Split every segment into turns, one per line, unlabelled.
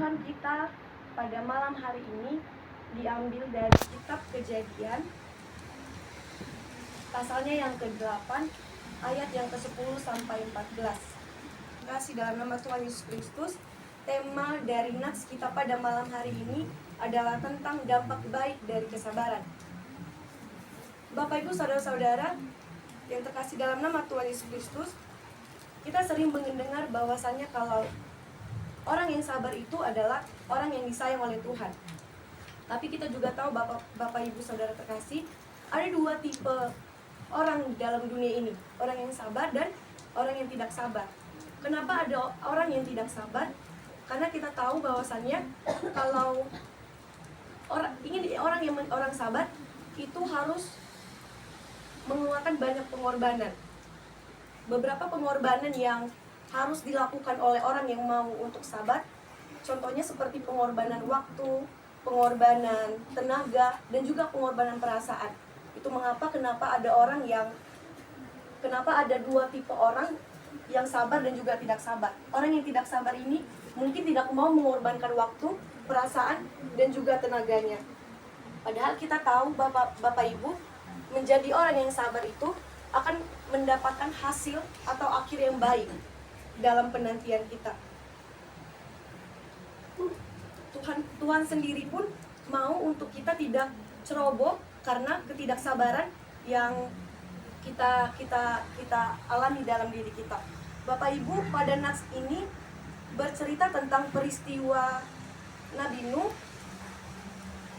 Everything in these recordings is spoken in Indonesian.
Renungan kita pada malam hari ini diambil dari kitab Kejadian, pasalnya yang ke-8, ayat yang ke-10 sampai 14. Kasih dalam nama Tuhan Yesus Kristus. Tema dari nats kita pada malam hari ini adalah tentang dampak baik dari kesabaran. Bapak Ibu saudara-saudara yang terkasih dalam nama Tuhan Yesus Kristus, kita sering mendengar bahwasannya kalau orang yang sabar itu adalah orang yang disayang oleh Tuhan. Tapi kita juga tahu Bapak Ibu saudara terkasih, ada dua tipe orang dalam dunia ini, orang yang sabar dan orang yang tidak sabar. Kenapa ada orang yang tidak sabar? Karena kita tahu bahwasannya kalau orang sabar itu harus mengeluarkan banyak pengorbanan. Beberapa pengorbanan yang harus dilakukan oleh orang yang mau untuk sabar, contohnya seperti pengorbanan waktu, pengorbanan tenaga, dan juga pengorbanan perasaan. Itu kenapa ada dua tipe orang yang sabar dan juga tidak sabar. Orang yang tidak sabar ini mungkin tidak mau mengorbankan waktu, perasaan, dan juga tenaganya. Padahal kita tahu Bapak Ibu, menjadi orang yang sabar itu akan mendapatkan hasil atau akhir yang baik dalam penantian kita. Tuhan sendiri pun mau untuk kita tidak ceroboh karena ketidaksabaran yang kita alami dalam diri kita. Bapak Ibu, pada nats ini bercerita tentang peristiwa Nabi Nuh,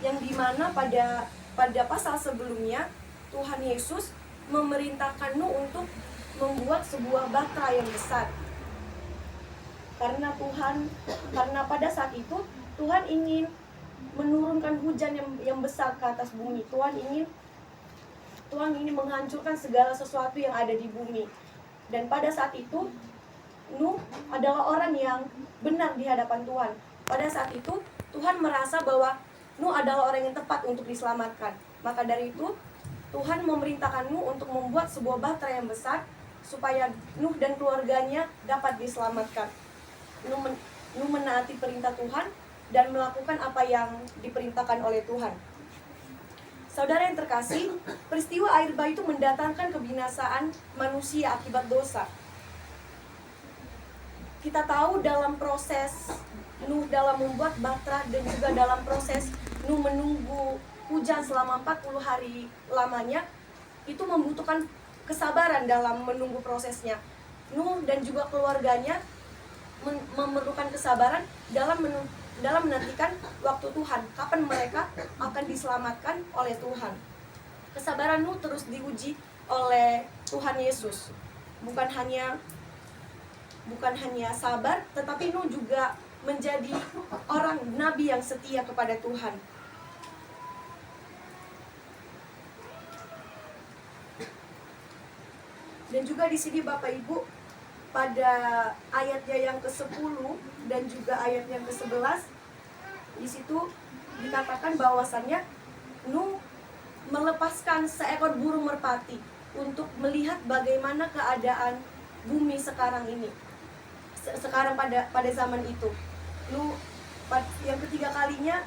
yang dimana pada pasal sebelumnya Tuhan Yesus memerintahkan Nuh untuk membuat sebuah batra yang besar. Karena pada saat itu Tuhan ingin menurunkan hujan yang besar ke atas bumi. Tuhan ingin menghancurkan segala sesuatu yang ada di bumi. Dan pada saat itu Nuh adalah orang yang benar di hadapan Tuhan. Pada saat itu Tuhan merasa bahwa Nuh adalah orang yang tepat untuk diselamatkan. Maka dari itu Tuhan memerintahkan Nuh untuk membuat sebuah batra yang besar supaya Nuh dan keluarganya dapat diselamatkan. Nuh menaati perintah Tuhan dan melakukan apa yang diperintahkan oleh Tuhan. Saudara yang terkasih, peristiwa air bah itu mendatangkan kebinasaan manusia akibat dosa. Kita tahu dalam proses Nuh dalam membuat batra dan juga dalam proses Nuh menunggu hujan selama 40 hari lamanya, itu membutuhkan kesabaran dalam menunggu prosesnya. Nuh dan juga keluarganya memerlukan kesabaran dalam menantikan waktu Tuhan, kapan mereka akan diselamatkan oleh Tuhan. Kesabaran Nuh terus diuji oleh Tuhan Yesus. Bukan hanya sabar, tetapi Nuh juga menjadi orang nabi yang setia kepada Tuhan. Dan juga di sini Bapak Ibu, pada ayatnya yang ke-10 dan juga ayat yang ke-11, di situ dikatakan bahwasannya Nuh melepaskan seekor burung merpati untuk melihat bagaimana keadaan bumi sekarang ini. Sekarang pada zaman itu, Nuh yang ketiga kalinya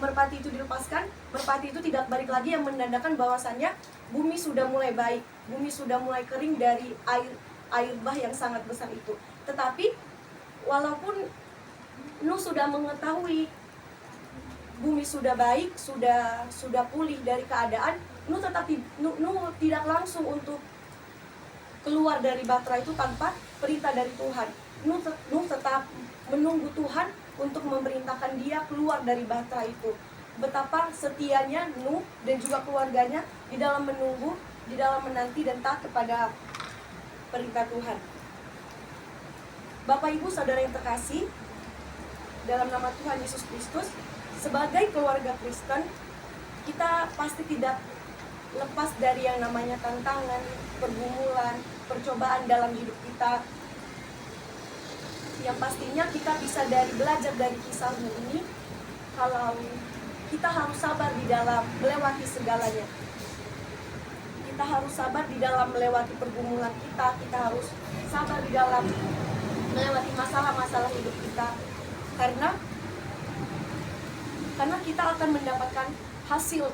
merpati itu dilepaskan, merpati itu tidak balik lagi, yang menandakan bahwasannya bumi sudah mulai baik, bumi sudah mulai kering dari air bah yang sangat besar itu. Tetapi walaupun Nuh sudah mengetahui bumi sudah baik, sudah pulih dari keadaan, Nuh tidak langsung untuk keluar dari batra itu tanpa perintah dari Tuhan. Nuh tetap menunggu Tuhan untuk memerintahkan dia keluar dari batra itu. Betapa setianya Nuh dan juga keluarganya di dalam menunggu, di dalam menanti dan taat kepada perintah Tuhan. Bapak Ibu saudara yang terkasih, dalam nama Tuhan Yesus Kristus, sebagai keluarga Kristen, kita pasti tidak lepas dari yang namanya tantangan, pergumulan, percobaan dalam hidup kita. Yang pastinya kita bisa belajar dari kisah ini, kalau kita harus sabar di dalam melewati segalanya. Kita harus sabar di dalam melewati pergumulan kita harus sabar di dalam melewati masalah-masalah hidup kita. Karena karena kita akan mendapatkan hasil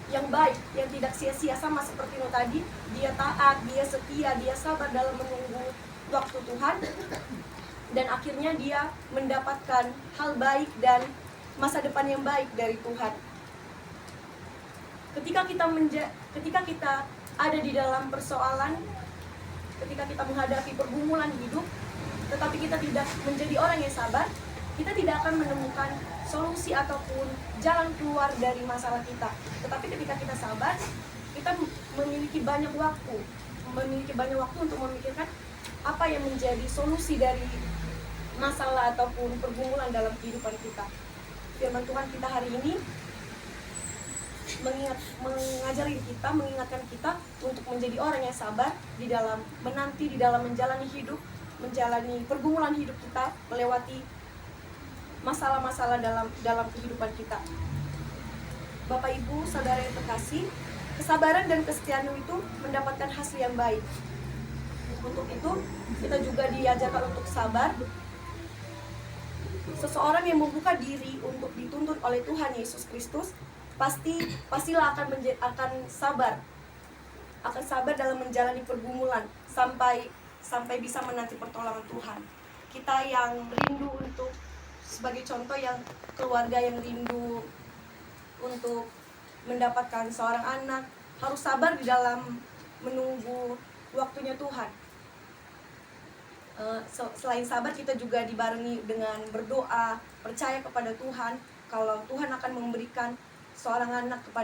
yang baik, yang tidak sia-sia, sama seperti Nuh tadi. Dia taat, dia setia, dia sabar dalam menunggu waktu Tuhan, dan akhirnya dia mendapatkan hal baik dan masa depan yang baik dari Tuhan. Ketika kita ada di dalam persoalan, ketika kita menghadapi pergumulan hidup, tetapi kita tidak menjadi orang yang sabar, kita tidak akan menemukan solusi ataupun jalan keluar dari masalah kita. Tetapi ketika kita sabar, kita memiliki banyak waktu untuk memikirkan apa yang menjadi solusi dari masalah ataupun pergumulan dalam kehidupan kita. Firman Tuhan kita hari ini mengingatkan kita untuk menjadi orang yang sabar di dalam menanti, di dalam menjalani hidup, menjalani pergumulan hidup kita, melewati masalah-masalah dalam kehidupan kita. Bapak Ibu, saudara yang terkasih, kesabaran dan kesetiaan itu mendapatkan hasil yang baik. Untuk itu, kita juga diajarkan untuk sabar. Seseorang yang membuka diri untuk dituntut oleh Tuhan Yesus Kristus pastilah akan sabar dalam menjalani pergumulan sampai bisa menanti pertolongan Tuhan. Kita yang rindu untuk, sebagai contoh, yang keluarga yang rindu untuk mendapatkan seorang anak, harus sabar di dalam menunggu waktunya Tuhan. Selain sabar, kita juga dibarengi dengan berdoa, percaya kepada Tuhan kalau Tuhan akan memberikan seorang anak kepada